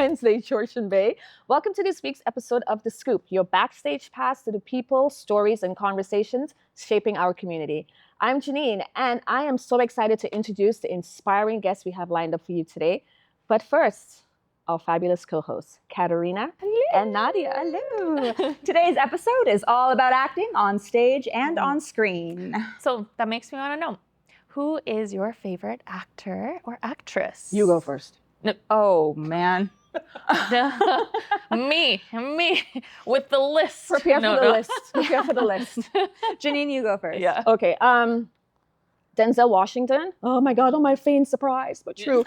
Wednesday, Georgian Bay. Welcome to this week's episode of The Scoop, your backstage pass to the people, stories, and conversations shaping our community. I'm Janene, and I am so excited to introduce the inspiring guests we have lined up for you today. But first, our fabulous co-hosts, Katerina and Nadia. Hello. Today's episode is all about acting on stage and on screen. So that makes me want to know, who is your favorite actor or actress? You go first. No. Oh, man. me, with the list. Prepare for the list. Prepare for the list. Janene, you go first. Yeah. Okay. Denzel Washington. Oh my God! On my faint surprise, but true.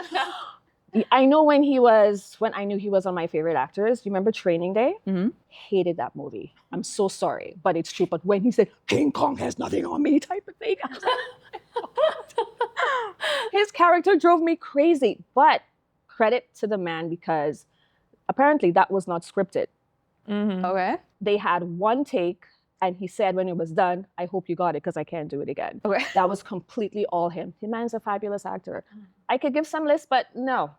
I know when I knew he was on my favorite actors. You remember Training Day? Mm-hmm. Hated that movie. I'm so sorry, but it's true. But when he said King Kong has nothing on me, type of thing, I was like, his character drove me crazy. But credit to the man, because apparently that was not scripted. Mm-hmm. Okay. They had one take, and he said when it was done, "I hope you got it because I can't do it again." Okay. That was completely all him. The man's a fabulous actor. I could give some lists, but no.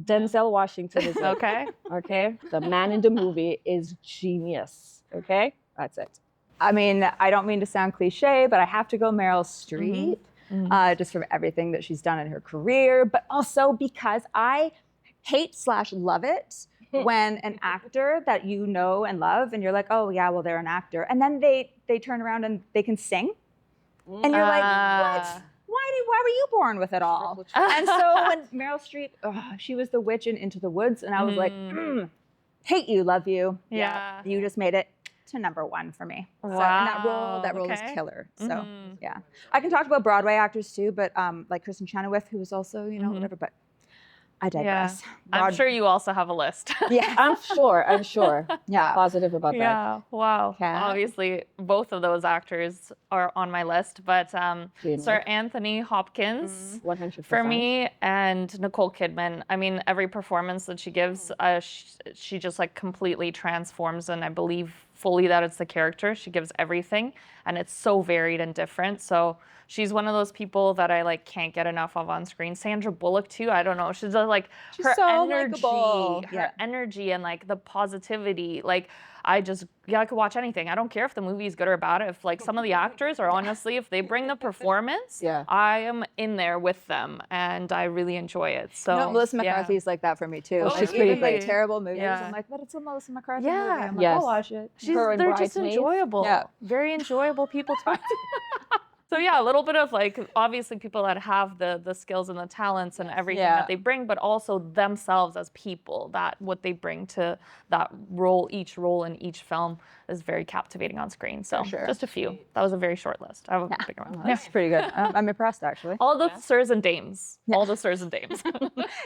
Denzel Washington is it. Okay. Okay? The man in the movie is genius. Okay? That's it. I mean, I don't mean to sound cliche, but I have to go Meryl Streep, just from everything that she's done in her career, but also because I hate/love it when an actor that you know and love, and you're like, oh yeah, well, they're an actor, and then they turn around and they can sing, and you're like, what? Why were you born with it all? And so when Meryl Streep, she was the witch in Into the Woods, and I was like, hate you, love you. Yeah. You just made it to #1 for me. So, Wow. and that role is Okay. killer. So yeah, I can talk about Broadway actors too, but like Kristen Chenoweth, who was also whatever. But I digress. I'm sure you also have a list. Yeah. I'm sure. Yeah. Positive about that. Yeah, wow. Kat? Obviously, both of those actors are on my list, but Sir Anthony Hopkins 100%. for me, and Nicole Kidman. I mean, every performance that she gives, she just like completely transforms, and I believe fully that it's the character. She gives everything, and it's so varied and different. So she's one of those people that I like can't get enough of on screen. Sandra Bullock too. I don't know. She's just like her so energy, likable. her energy, and like the positivity. Like I could watch anything. I don't care if the movie is good or bad. If like some of the actors are honestly, if they bring the performance, I am in there with them, and I really enjoy it. So Melissa McCarthy's like that for me too. Oh, She's really? like terrible movies. Yeah. I'm like, but it's a Melissa McCarthy Yeah. movie. I'm like, Yes. I'll watch it. they're just Bridesmaids. enjoyable. Yeah. Very enjoyable people to So yeah, a little bit of like obviously people that have the skills and the talents and everything that they bring, but also themselves as people, that what they bring to that role, each role in each film is very captivating on screen. So just a few. That was a very short list. I have a bigger one. That's pretty good. I'm impressed actually. All the sirs and dames. All the sirs and dames.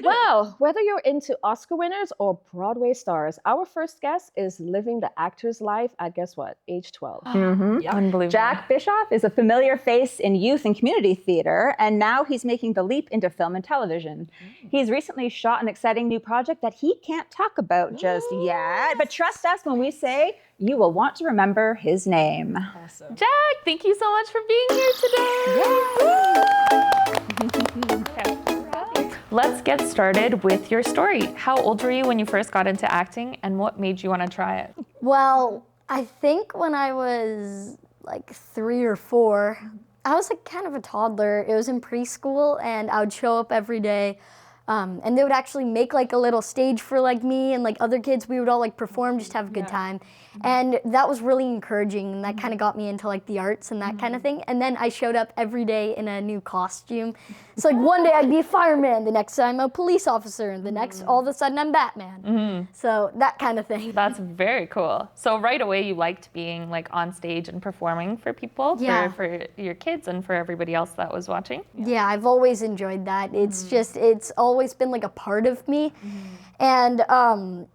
Well, whether you're into Oscar winners or Broadway stars, our first guest is living the actor's life at, guess what, age 12. Unbelievable. Jack Bischoff is a familiar face in youth and community theater, and now he's making the leap into film and television. He's recently shot an exciting new project that he can't talk about just yet, but trust us when we say you will want to remember his name. Awesome. Jack, thank you so much for being here today. Okay. Let's get started with your story. How old were you when you first got into acting, and what made you want to try it? Well, I think when I was like 3 or 4, I was like kind of a toddler. It was in preschool, and I would show up every day. And they would actually make like a little stage for like me and like other kids. We would all like perform, just have a good time. And that was really encouraging, and that kind of got me into like the arts and that kind of thing. And then I showed up every day in a new costume. So like one day I'd be a fireman, the next time a police officer, and the next all of a sudden I'm Batman. So that kind of thing. That's very cool. So right away you liked being like on stage and performing for people, for your kids and for everybody else that was watching? Yeah, I've always enjoyed that. It's just, it's always been like a part of me. And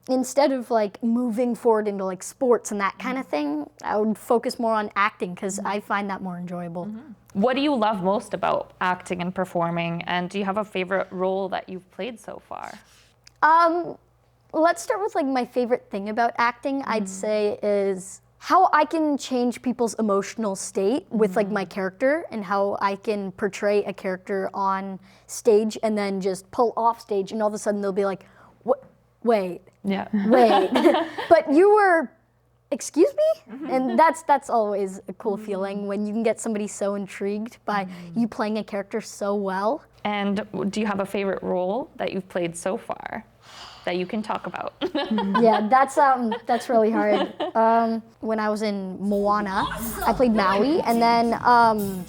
instead of like moving forward into like sports and that kind of thing, I would focus more on acting because I find that more enjoyable. What do you love most about acting and performing? And do you have a favorite role that you've played so far? Let's start with like my favorite thing about acting, I'd say, is how I can change people's emotional state with like my character, and how I can portray a character on stage and then just pull off stage, and all of a sudden they'll be like, wait. Yeah. But you were, excuse me? And that's always a cool feeling when you can get somebody so intrigued by you playing a character so well. And do you have a favorite role that you've played so far that you can talk about? Yeah, that's really hard. When I was in Moana, I played Maui, and then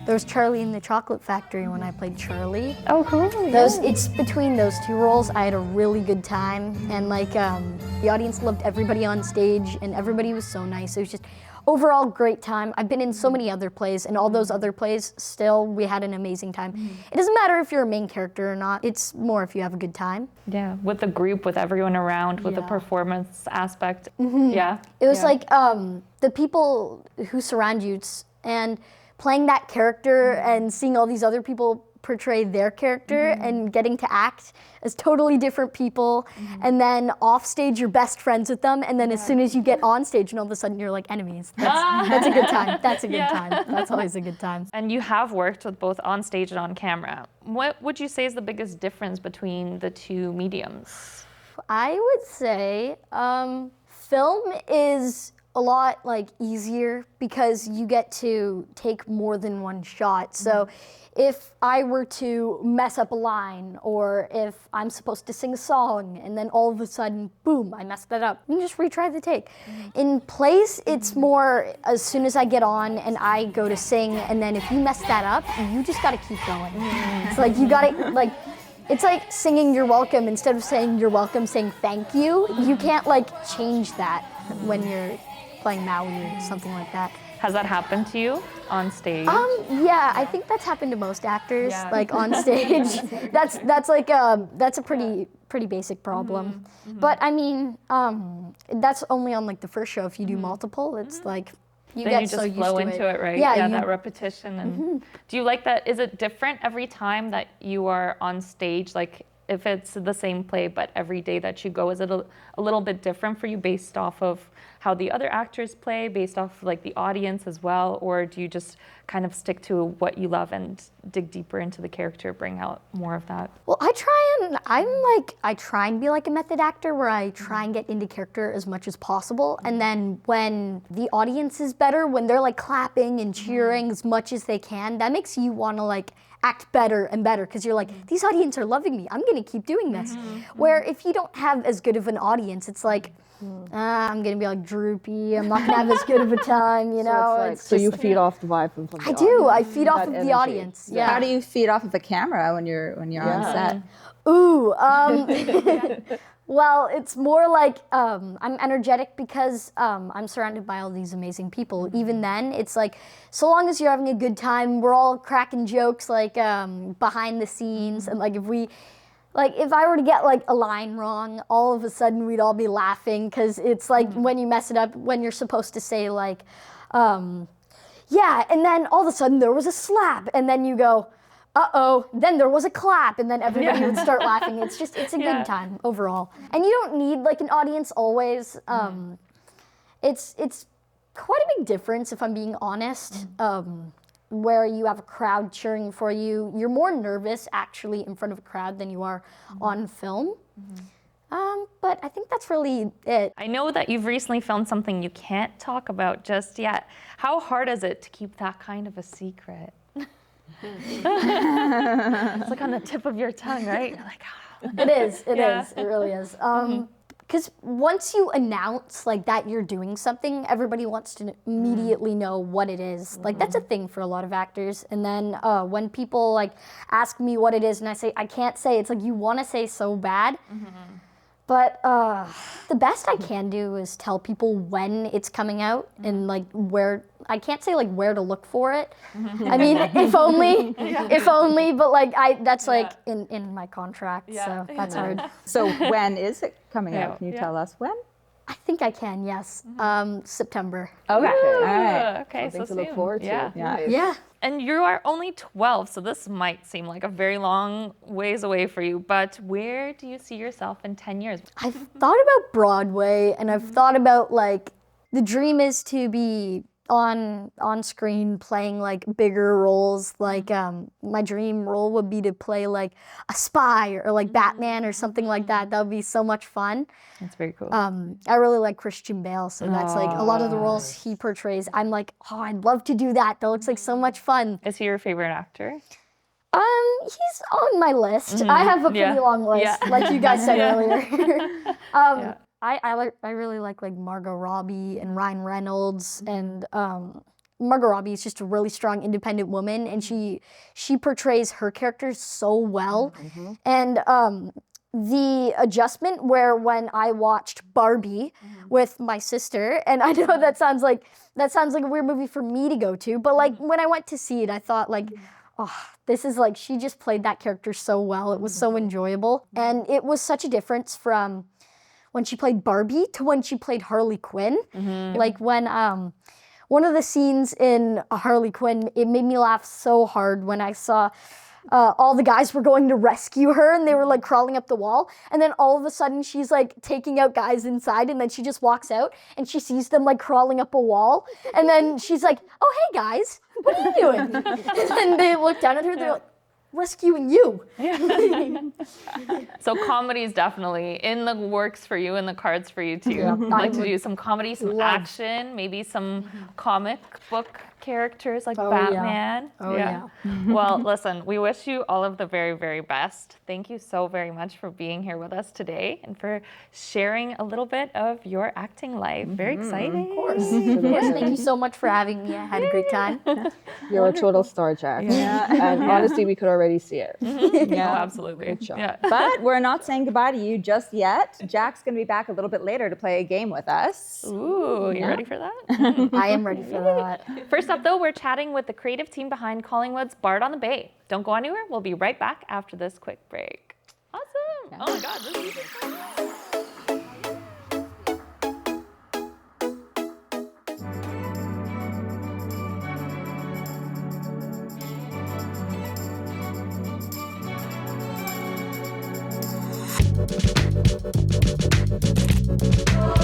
there was Charlie in the Chocolate Factory when I played Charlie. Oh, cool. It's between those two roles, I had a really good time, and like the audience loved everybody on stage, and everybody was so nice. It was just overall great time. I've been in so many other plays, and all those other plays, still we had an amazing time. It doesn't matter if you're a main character or not. It's more if you have a good time. Yeah, with the group, with everyone around, with the performance aspect. Yeah. It was like the people who surround you, and playing that character and seeing all these other people portray their character and getting to act as totally different people, and then off stage you're best friends with them, and then as soon as you get on stage and all of a sudden you're like enemies. That's a good time. That's a good time. That's always a good time. And you have worked with both on stage and on camera. What would you say is the biggest difference between the two mediums? I would say film is a lot like easier because you get to take more than one shot. So if I were to mess up a line, or if I'm supposed to sing a song and then all of a sudden, boom, I messed that up, you can just retry the take. In plays, it's more as soon as I get on and I go to sing, and then if you mess that up, you just gotta keep going. It's like you gotta, like, it's like singing "You're welcome" instead of saying "You're welcome," saying "Thank you." You can't like change that when you're playing Maui or something like that. Has that happened to you on stage? Yeah, I think that's happened to most actors, like on stage. That's like that's a pretty basic problem. But I mean, that's only on like the first show. If you do multiple, it's like you then get you just so used flow to into it, right? Yeah, that repetition. And do you like that? Is it different every time that you are on stage? Like if it's the same play, but every day that you go, is it a little bit different for you based off of how the other actors play, based off like the audience as well? Or do you just kind of stick to what you love and dig deeper into the character, bring out more of that? Well, I try and be like a method actor where I try and get into character as much as possible. And then when the audience is better, when they're like clapping and cheering as much as they can, that makes you want to like act better and better, because you're like, these audience are loving me, I'm gonna keep doing this. Where if you don't have as good of an audience, it's like, I'm gonna be like droopy, I'm not gonna have as good of a time, you know? So you feed off the vibe from the audience. I do, I feed off That of energy. the audience. Yeah. How do you feed off of a camera when you're on set? Ooh, well, it's more like I'm energetic because I'm surrounded by all these amazing people. Even then, it's like, so long as you're having a good time, we're all cracking jokes like behind the scenes, and like if I were to get like a line wrong, all of a sudden we'd all be laughing, because it's like when you mess it up, when you're supposed to say like, yeah, and then all of a sudden there was a slap, and then you go, uh-oh, then there was a clap, and then everybody would start laughing. It's a good time overall. And you don't need like an audience always. It's quite a big difference, if I'm being honest, where you have a crowd cheering for you. You're more nervous actually in front of a crowd than you are on film. But I think that's really it. I know that you've recently filmed something you can't talk about just yet. How hard is it to keep that kind of a secret? It's like on the tip of your tongue, right? You're like, It is, it really is. Because once you announce like that you're doing something, everybody wants to immediately know what it is. Like that's a thing for a lot of actors. And then when people like ask me what it is and I say, I can't say, it's like you want to say so bad. But the best I can do is tell people when it's coming out and like where. I can't say like where to look for it. I mean, if only, but like that's like in my contract, so that's hard. So when is it coming out? Can you tell us when? I think I can, yes. September. Okay. All right. okay, Something so to look soon. forward to. Yeah. Nice. Yeah. And you are only 12, so this might seem like a very long ways away for you, but where do you see yourself in 10 years? I've thought about Broadway, and I've thought about like, the dream is to be on screen playing like bigger roles. Like my dream role would be to play like a spy or like Batman or something like that. That would be so much fun. That's very cool. I really like Christian Bale, so that's like a lot of the roles he portrays. I'm like, oh, I'd love to do that. That looks like so much fun. Is he your favorite actor? He's on my list. I have a pretty long list, like you guys said earlier. I really like Margot Robbie and Ryan Reynolds, and Margot Robbie is just a really strong, independent woman, and she portrays her characters so well. And the adjustment where when I watched Barbie with my sister, and I know that sounds like a weird movie for me to go to, but like when I went to see it, I thought like, oh, this is like, she just played that character so well. It was so enjoyable, and it was such a difference from when she played Barbie to when she played Harley Quinn. Like when one of the scenes in Harley Quinn, it made me laugh so hard when I saw all the guys were going to rescue her and they were like crawling up the wall, and then all of a sudden she's like taking out guys inside, and then she just walks out and she sees them like crawling up a wall, and then she's like, oh hey guys, what are you doing? And then they look down at her, they're like, rescuing you. So comedy is definitely in the works for you, in the cards for you too. I'd like to do some comedy, some action, maybe some comic book characters like Batman. Well, listen, we wish you all of the very, very best. Thank you so very much for being here with us today and for sharing a little bit of your acting life. Very exciting. Of course. Thank you so much for having me. I had a great time. You're a total star, Jack. And honestly, we could already see it. Oh, absolutely. Good job. But we're not saying goodbye to you just yet. Jack's going to be back a little bit later to play a game with us. Ooh, you ready for that? I am ready for that. First up, though, we're chatting with the creative team behind Collingwood's Bard on the Bay. Don't go anywhere. We'll be right back after this quick break. Awesome. Oh my God, this is